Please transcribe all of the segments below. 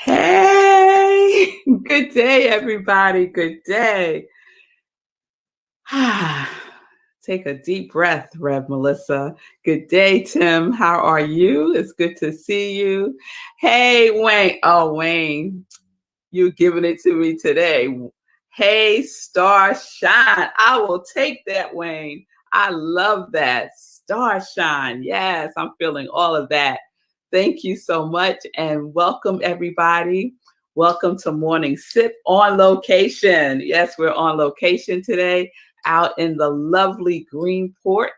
Hey, good day, everybody. Good day. Take a deep breath, Rev Melissa. Good day, Tim. How are you? It's good to see you. Hey, Wayne. Oh, Wayne, you're giving it to me today. Hey, Star Shine. I will take that, Wayne. I love that. Star Shine. Yes, I'm feeling all of that. Thank you so much, and welcome, everybody. Welcome to Morning Sip on location. Yes, we're on location today out in the lovely Greenport,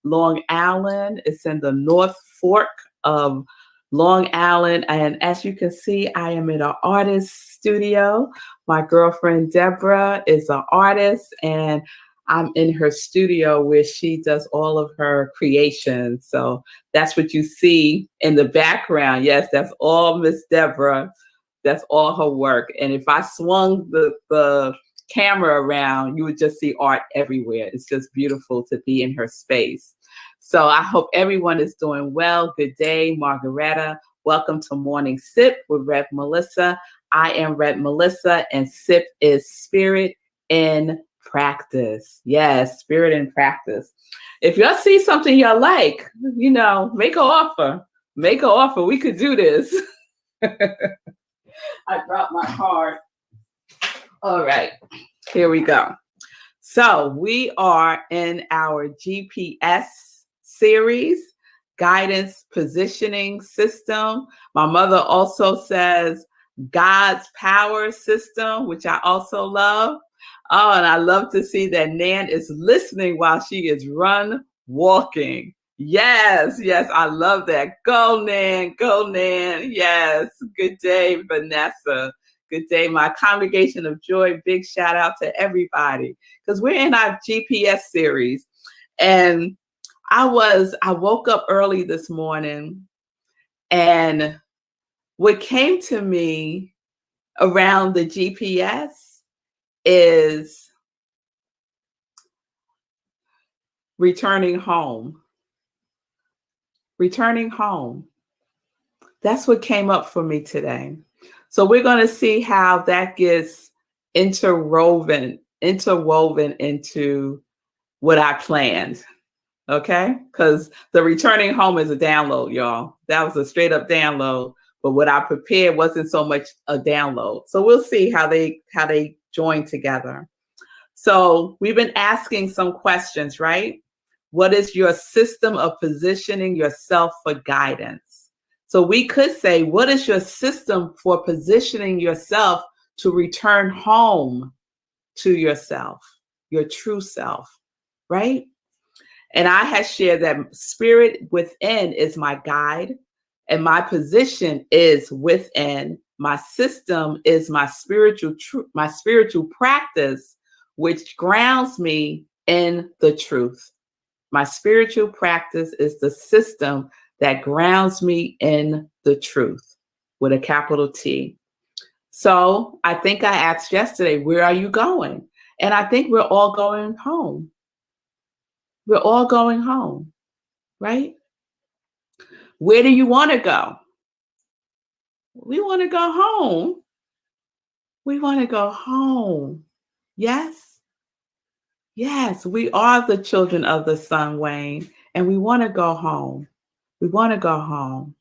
Long Island. It's in the North Fork of Long Island. And as you can see, I am in an artist studio. My girlfriend, Deborah, is an artist, and I'm in her studio where she does all of her creations. So that's what you see in the background. Yes, that's all Miss Deborah. That's all her work. And if I swung the camera around, you would just see art everywhere. It's just beautiful to be in her space. So I hope everyone is doing well. Good day, Margaretta. Welcome to Morning Sip with Rev Melissa. I am Rev Melissa, and Sip is Spirit in Practice. Yes, Spirit in Practice. If y'all see something y'all like, make an offer. Make an offer. We could do this. I dropped my card. All right, here we go. So we are in our GPS series, Guidance Positioning System. My mother also says God's Power System, which I also love. Oh, and I love to see that Nan is listening while she is walking. Yes, I love that. Go, Nan. Yes, good day, Vanessa. Good day, my congregation of joy. Big shout out to everybody because we're in our GPS series. And I woke up early this morning, and what came to me around the GPS is returning home. Returning home. That's what came up for me today. So we're going to see how that gets interwoven into what I planned. Okay? Because the returning home is a download, y'all. That was a straight up download. But what I prepared wasn't so much a download. So we'll see how they join together. So we've been asking some questions, right? What is your system of positioning yourself for guidance? So we could say, what is your system for positioning yourself to return home to yourself, your true self, right? And I have shared that spirit within is my guide, and my position is within. My system is my spiritual practice, which grounds me in the truth. My spiritual practice is the system that grounds me in the truth with a capital T. So I think I asked yesterday, where are you going? And I think we're all going home. We're all going home, right? Where do you want to go? We want to go home. We want to go home. Yes? Yes, we are the children of the sun, Wayne, and we want to go home. We want to go home.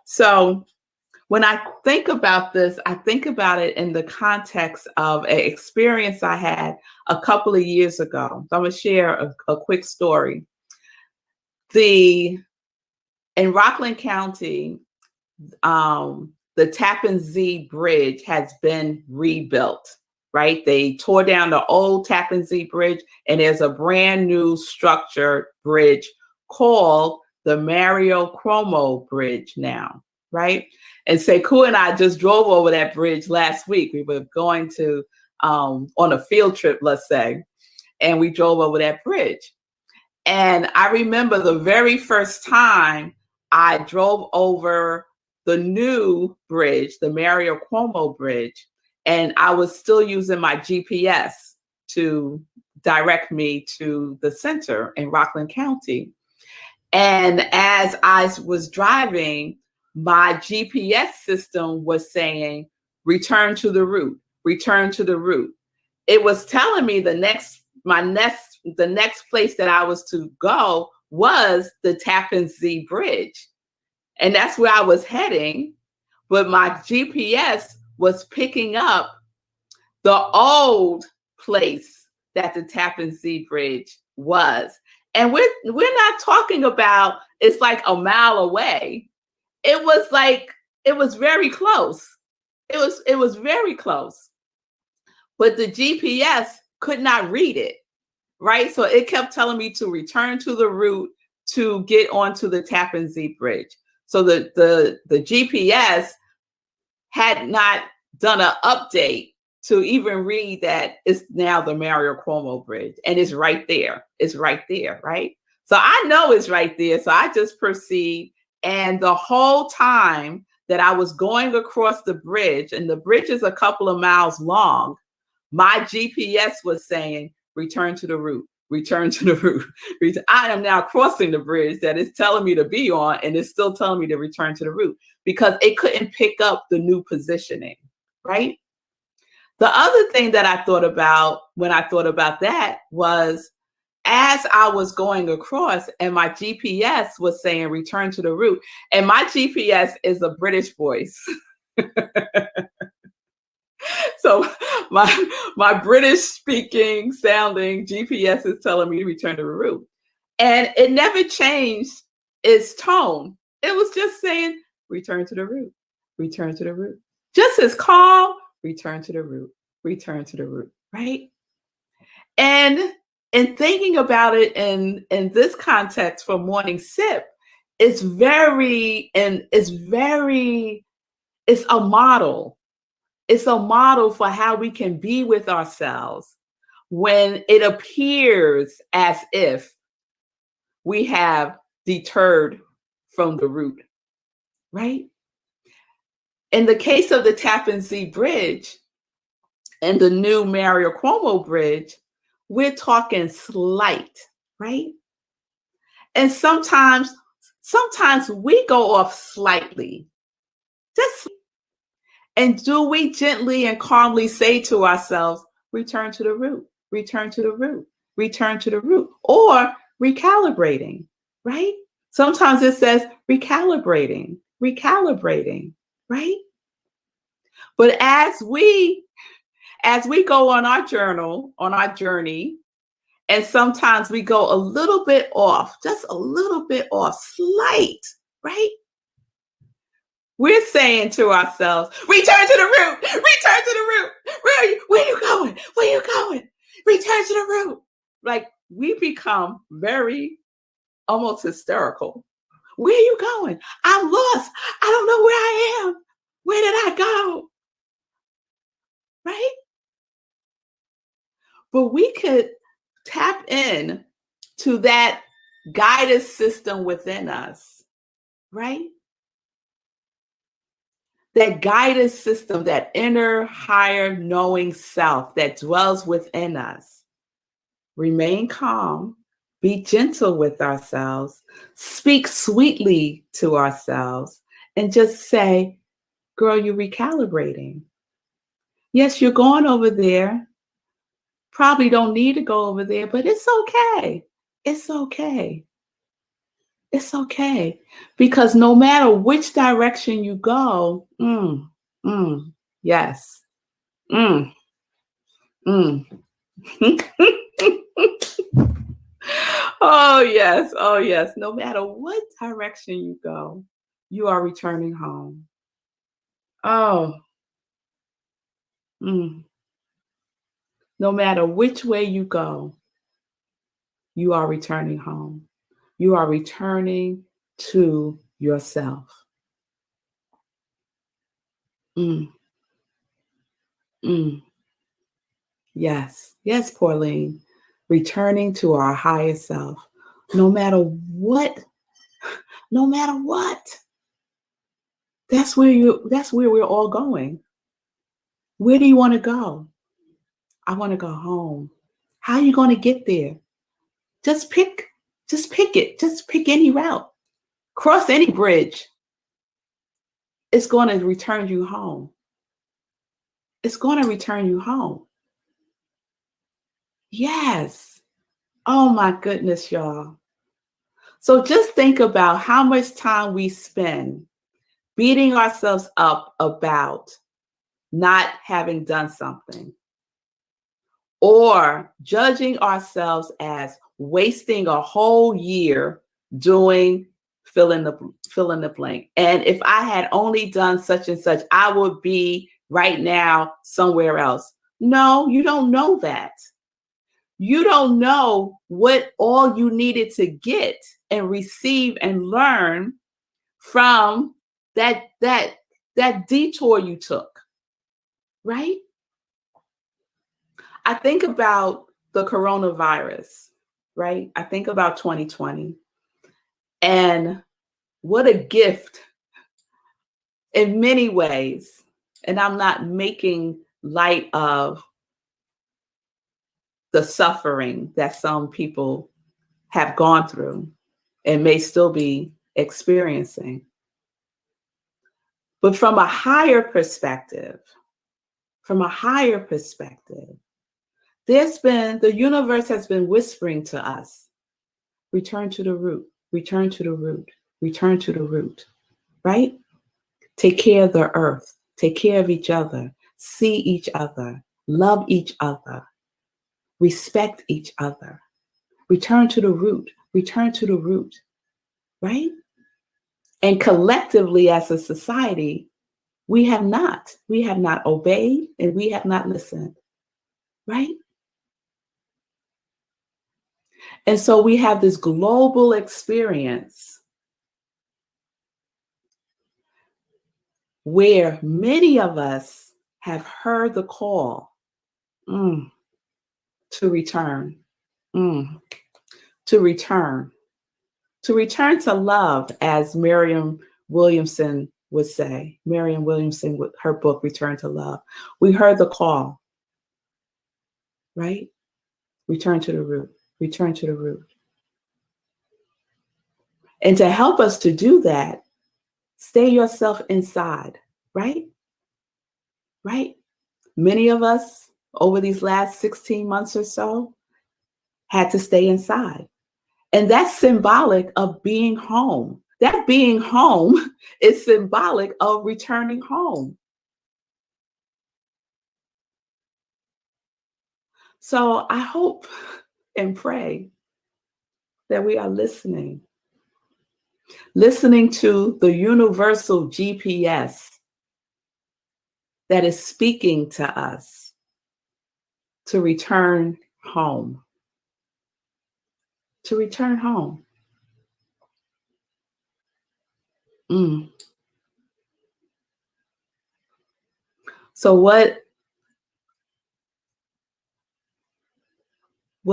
So when I think about this, I think about it in the context of an experience I had a couple of years ago. So I'm going to share a quick story. In Rockland County, the Tappan Zee Bridge has been rebuilt, right? They tore down the old Tappan Zee Bridge, and there's a brand new structured bridge called the Mario Cuomo Bridge now, right? And Sekou and I just drove over that bridge last week. We were going to on a field trip, let's say, and we drove over that bridge. And I remember the very first time I drove over the new bridge, the Mario Cuomo Bridge, and I was still using my GPS to direct me to the center in Rockland County. And as I was driving, my GPS system was saying, return to the route, return to the route. It was telling me the next place that I was to go was the Tappan Zee Bridge. And that's where I was heading. But my GPS was picking up the old place that the Tappan Zee Bridge was. And we're not talking about it's like a mile away. It was very close. It was very close. But the GPS could not read it, right? So it kept telling me to return to the route to get onto the Tappan Zee Bridge. So the GPS had not done an update to even read that it's now the Mario Cuomo Bridge, and it's right there. It's right there, right? So I know it's right there. So I just proceed, and the whole time that I was going across the bridge, and the bridge is a couple of miles long, my GPS was saying, return to the route, return to the route. I am now crossing the bridge that it's telling me to be on, and it's still telling me to return to the route because it couldn't pick up the new positioning, right? The other thing that I thought about when I thought about that was as I was going across and my GPS was saying return to the route, and my GPS is a British voice. So my British speaking sounding GPS is telling me to return to the route. And it never changed its tone. It was just saying, return to the route, return to the route. Just as calm, return to the route, return to the route, right? And in thinking about it in this context for Morning Sip, it's a model. It's a model for how we can be with ourselves when it appears as if we have deterred from the route, right? In the case of the Tappan Zee Bridge and the new Mario Cuomo Bridge, we're talking slight, right? And sometimes we go off slightly. And do we gently and calmly say to ourselves, return to the root, return to the root, return to the root, or recalibrating, right? Sometimes it says recalibrating, recalibrating, right? But as we go on our journey, and sometimes we go a little bit off, just a little bit off, slight, right? We're saying to ourselves, return to the root, return to the root. Where are you? Where are you going? Where are you going? Return to the root. Like we become very almost hysterical. Where are you going? I'm lost. I don't know where I am. Where did I go? Right? But we could tap in to that guidance system within us, right? that guidance system, that inner higher knowing self that dwells within us. Remain calm, be gentle with ourselves, speak sweetly to ourselves, and just say, girl, you're recalibrating. Yes, you're going over there. Probably don't need to go over there, but it's okay. It's okay. It's okay. Because no matter which direction you go, yes. Mm, mm. Oh, yes. Oh, yes. No matter what direction you go, you are returning home. Oh, mm. No matter which way you go, you are returning home. You are returning to yourself. Mm, mm. Yes. Yes, Pauline. Returning to our higher self. No matter what, no matter what. That's where we're all going. Where do you want to go? I want to go home. How are you going to get there? Just pick it. Just pick any route. Cross any bridge. It's going to return you home. It's going to return you home. Yes. Oh my goodness, y'all. So just think about how much time we spend beating ourselves up about not having done something, or judging ourselves as wasting a whole year doing fill in the blank. And if I had only done such and such, I would be right now somewhere else. No, you don't know that. You don't know what all you needed to get and receive and learn from that detour you took, right? I think about the coronavirus, right? I think about 2020 and what a gift in many ways. And I'm not making light of the suffering that some people have gone through and may still be experiencing. But from a higher perspective, the universe has been whispering to us, return to the root, return to the root, return to the root, right? Take care of the earth, take care of each other, see each other, love each other, respect each other, return to the root, right? And collectively as a society, we have not obeyed and we have not listened, right? And so we have this global experience where many of us have heard the call to return, mm, to return to love, as Mariam Williamson would say. Mariam Williamson, with her book, Return to Love. We heard the call, right? Return to the root, return to the root. And to help us to do that, stay yourself inside, right? Right? Many of us over these last 16 months or so had to stay inside. And that's symbolic of being home. That being home is symbolic of returning home. So I hope and pray that we are listening to the universal GPS that is speaking to us to return home. To return home. So what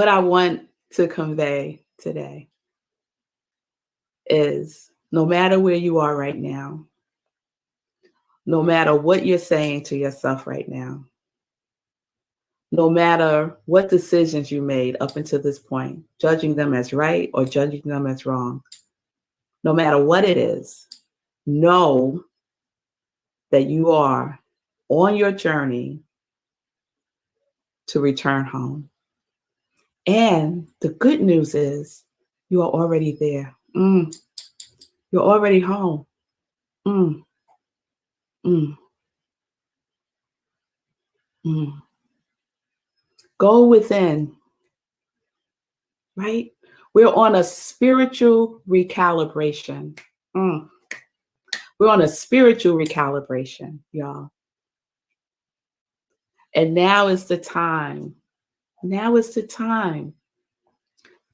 I want to convey today is, no matter where you are right now, No matter what you're saying to yourself right now, no matter what decisions you made up until this point, judging them as right or judging them as wrong, no matter what it is, know that you are on your journey to return home. And the good news is you are already there. You're already home. Mm, mm, mm. Go within, right? We're on a spiritual recalibration. Mm. We're on a spiritual recalibration, y'all. And now is the time. Now is the time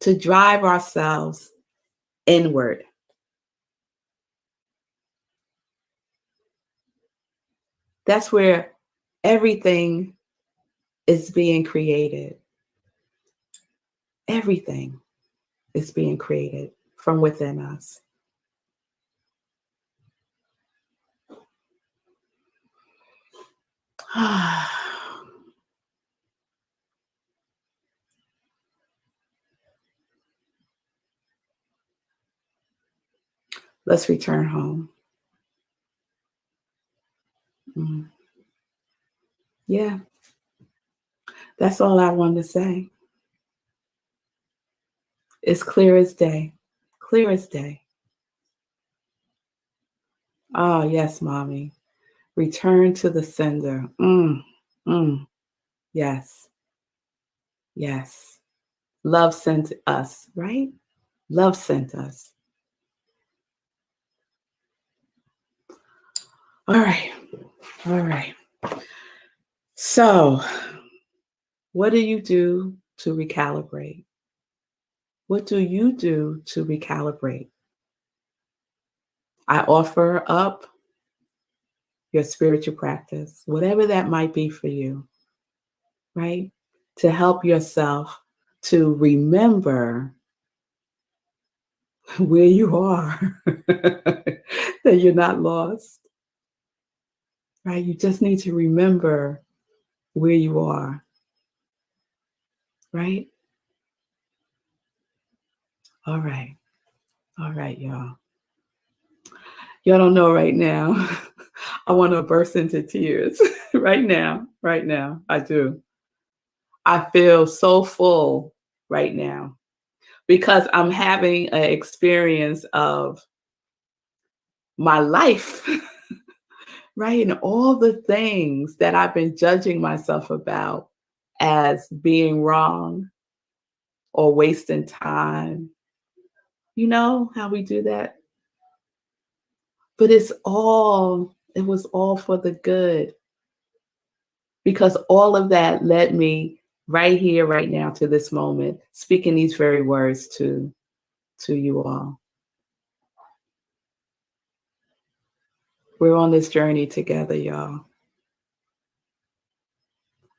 to drive ourselves inward. That's where everything is being created. Everything is being created from within us. Let's return home. Mm. Yeah, that's all I wanted to say. It's clear as day. Clear as day. Oh, yes, mommy. Return to the sender. Mm. Yes. Yes. Love sent us, right? Love sent us. All right. All right. So, what do you do to recalibrate? What do you do to recalibrate? I offer up your spiritual practice, whatever that might be for you, right? To help yourself to remember where you are, that you're not lost, right? You just need to remember where you are, right? All right. All right, y'all. Y'all don't know right now. I want to burst into tears right now. Right now. I do. I feel so full right now because I'm having an experience of my life, right? And all the things that I've been judging myself about as being wrong or wasting time. You know how we do that? But it was all for the good because all of that led me right here, right now to this moment, speaking these very words to you all. We're on this journey together, y'all.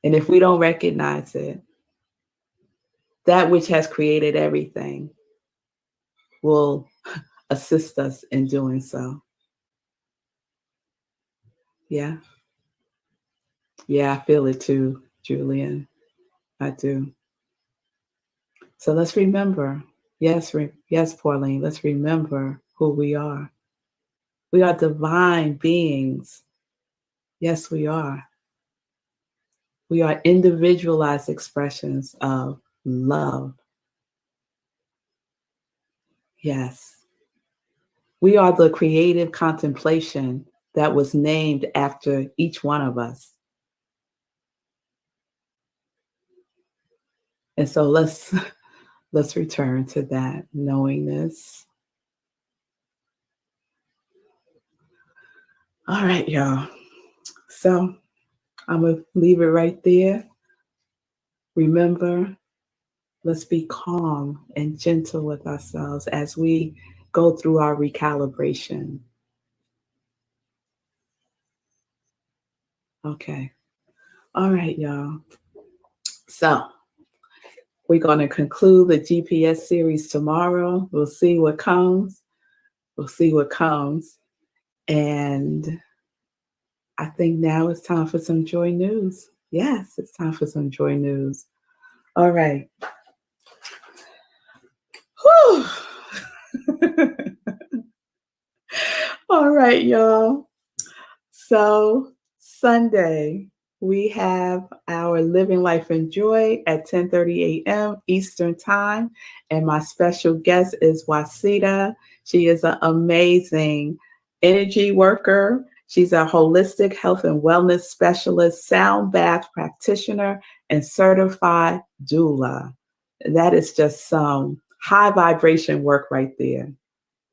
And if we don't recognize it, that which has created everything will assist us in doing so. Yeah. Yeah, I feel it too, Julian. I do. So let's remember. Yes, yes, Pauline, let's remember who we are. We are divine beings. Yes, we are. We are individualized expressions of love. Yes. We are the creative contemplation that was named after each one of us. And so let's return to that knowingness. All right, y'all. So I'm going to leave it right there. Remember, let's be calm and gentle with ourselves as we go through our recalibration. Okay. All right, y'all. So we're going to conclude the GPS series tomorrow. We'll see what comes. We'll see what comes. And I think now it's time for some joy news. Yes, it's time for some joy news. All right. Whew. All right, y'all. So Sunday, we have our Living Life in Joy at 10:30 a.m. Eastern Time. And my special guest is Wasita. She is an amazing energy worker. She's a holistic health and wellness specialist, sound bath practitioner, and certified doula. That is just some high vibration work right there.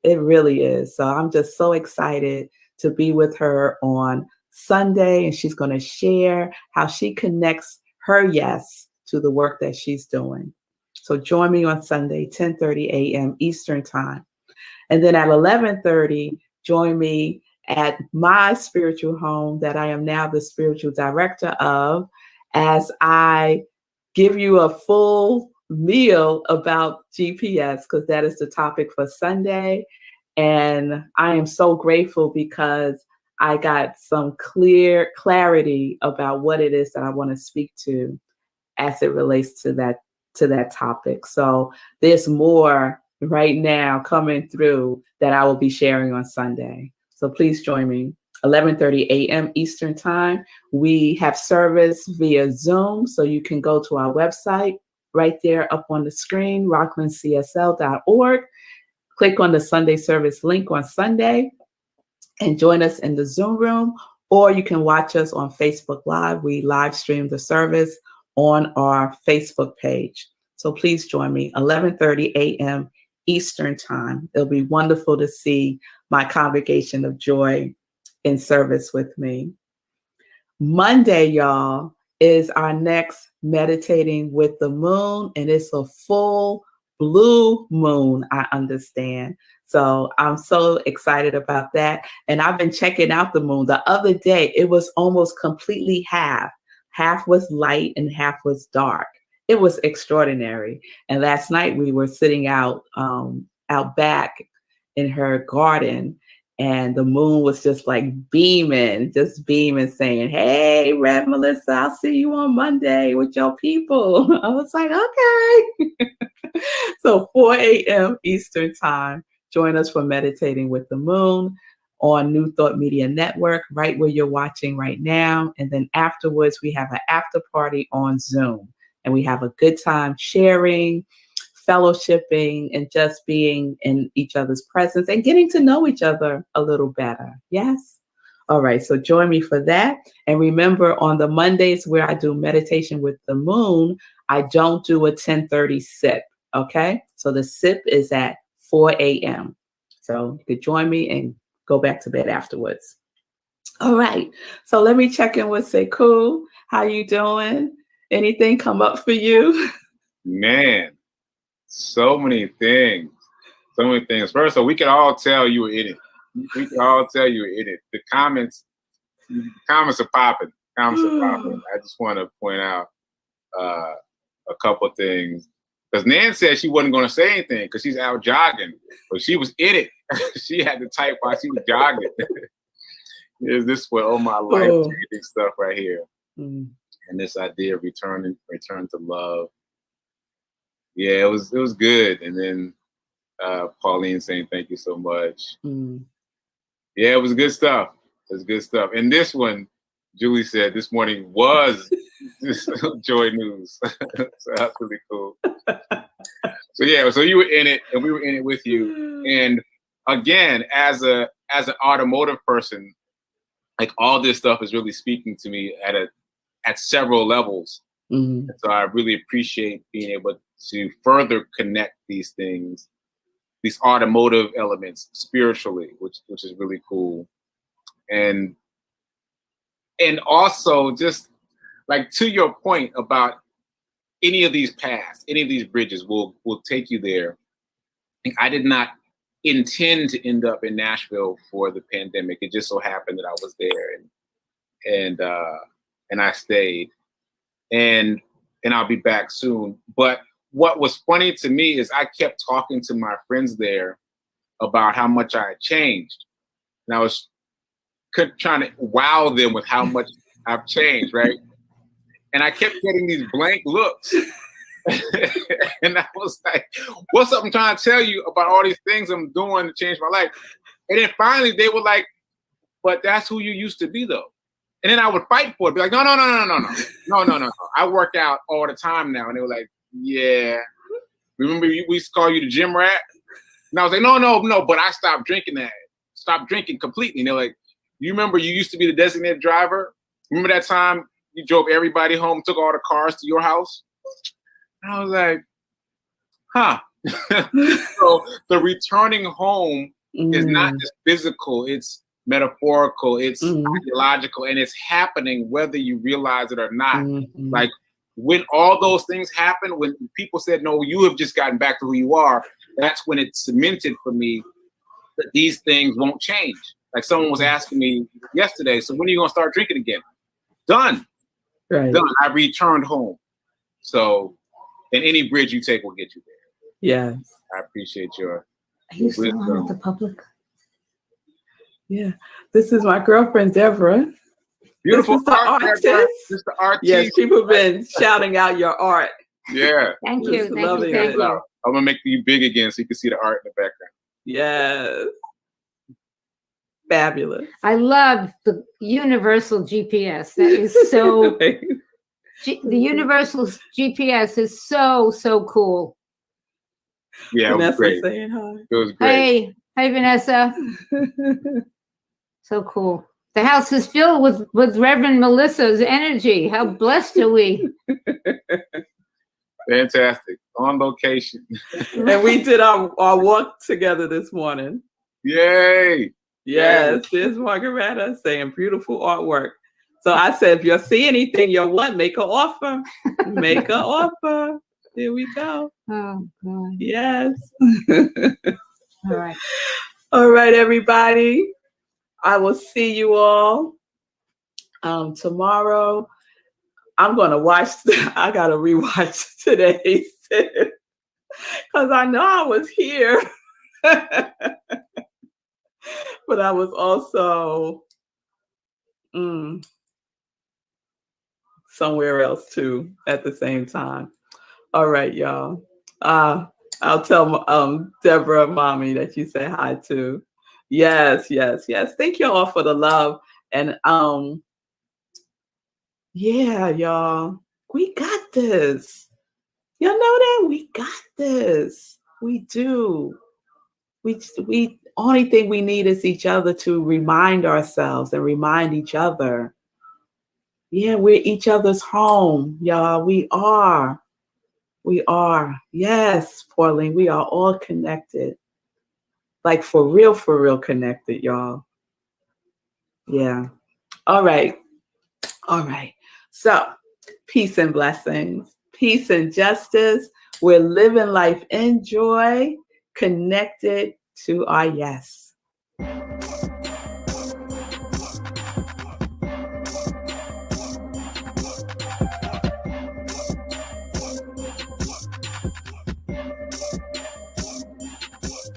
It really is. So I'm just so excited to be with her on Sunday, and she's going to share how she connects her yes to the work that she's doing. So join me on Sunday, 10:30 a.m. Eastern Time. And then at 11:30, join me at my spiritual home that I am now the spiritual director of, as I give you a full meal about GPS, because that is the topic for Sunday. And I am so grateful because I got some clarity about what it is that I want to speak to as it relates to that topic. So there's more right now coming through that I will be sharing on Sunday. So please join me. 11:30 a.m. Eastern Time. We have service via Zoom, so you can go to our website right there up on the screen, rocklandcsl.org. Click on the Sunday service link on Sunday and join us in the Zoom room, or you can watch us on Facebook Live. We live stream the service on our Facebook page. So please join me, 11:30 a.m. Eastern Time. It'll be wonderful to see my congregation of joy in service with me. Monday, y'all, is our next Meditating with the Moon, and it's a full blue moon, I understand. So I'm so excited about that. And I've been checking out the moon. The other day, it was almost completely half. Half was light and half was dark. It was extraordinary. And last night we were sitting out back in her garden, and the moon was just like beaming, saying, "Hey, Rev Melissa, I'll see you on Monday with your people." I was like, okay. So 4 a.m. Eastern Time, join us for Meditating with the Moon on New Thought Media Network, right where you're watching right now. And then afterwards, we have an after party on Zoom. And we have a good time sharing, fellowshipping, and just being in each other's presence and getting to know each other a little better. Yes? All right, so join me for that. And remember, on the Mondays where I do Meditation with the Moon, I don't do a 10:30 sip, okay? So the sip is at 4 a.m. So you could join me and go back to bed afterwards. All right, so let me check in with Sekou. How you doing? Anything come up for you? Man, so many things. So many things. First of all, we can all tell you were in it. We can all tell you were in it. The comments are popping. Comments are popping. I just want to point out a couple things. Because Nan said she wasn't going to say anything because she's out jogging. But she was in it. She had to type while she was jogging. Is this for all my life-changing stuff right here? And this idea of return to love. Yeah, it was good. And then Pauline saying thank you so much. Yeah, it was good stuff. It was good stuff. And this one, Julie said this morning was just joy news. So that's really cool. So yeah, so you were in it and we were in it with you. And again, as an automotive person, like all this stuff is really speaking to me at several levels. And so I really appreciate being able to further connect these things, these automotive elements spiritually, which is really cool. And also just like to your point about any of these paths, any of these bridges will take you there. I did not intend to end up in Nashville for the pandemic. It just so happened that I was there and I stayed. And I'll be back soon. But what was funny to me is I kept talking to my friends there about how much I had changed. And I was trying to wow them with how much I've changed, right? And I kept getting these blank looks. And I was like, what's up? I'm trying to tell you about all these things I'm doing to change my life. And then finally they were like, but that's who you used to be though. And then I would fight for it, be like, no. I work out all the time now. And they were like, yeah. Remember we used to call you the gym rat? And I was like, no, but I stopped drinking that. Stopped drinking completely. And they're like, you remember you used to be the designated driver? Remember that time you drove everybody home, took all the cars to your house? And I was like, huh. So the returning home is not just physical, it's metaphorical, it's ideological, and it's happening whether you realize it or not. Like when all those things happen, when people said, no, you have just gotten back to who you are, that's when it cemented for me that these things won't change. Like someone was asking me yesterday, so when are you gonna start drinking again? Done. Right. Done. I returned home. So, and any bridge you take will get you there. Yes. I appreciate your Are you still on with the public? Yeah. This is my girlfriend, Deborah. Beautiful This is the artist. Just the artist. Yes, people have been shouting out your art. Yeah. Thank Just you. Thank loving you. Thank it. you. I'm gonna make you big again so you can see the art in the background. Yes. Fabulous. I love the universal GPS. That is so, the universal GPS is so cool. Yeah, it was Vanessa great. saying hi. It was great. Hey, Vanessa. So cool. The house is filled with Reverend Melissa's energy. How blessed are we? Fantastic. On location. And we did our walk together this morning. Yay. Yes, there's Margaretta saying beautiful artwork. So I said, if you see anything you want, make an offer. Make an offer. Here we go. Oh, God. Yes. All right. All right, everybody. I will see you all tomorrow. I'm going to watch. I got to rewatch today because I know I was here. But I was also somewhere else too at the same time. All right, y'all. I'll tell Deborah, mommy, that you say hi to. Yes. Thank you all for the love. And yeah, y'all, we got this. Y'all know that? We got this. We do. We only thing we need is each other to remind ourselves and remind each other. Yeah, we're each other's home, y'all. We are. Yes, Pauline, we are all connected. Like for real connected, y'all. Yeah. All right. So, peace and blessings. Peace and justice. We're living life in joy, connected to our yes.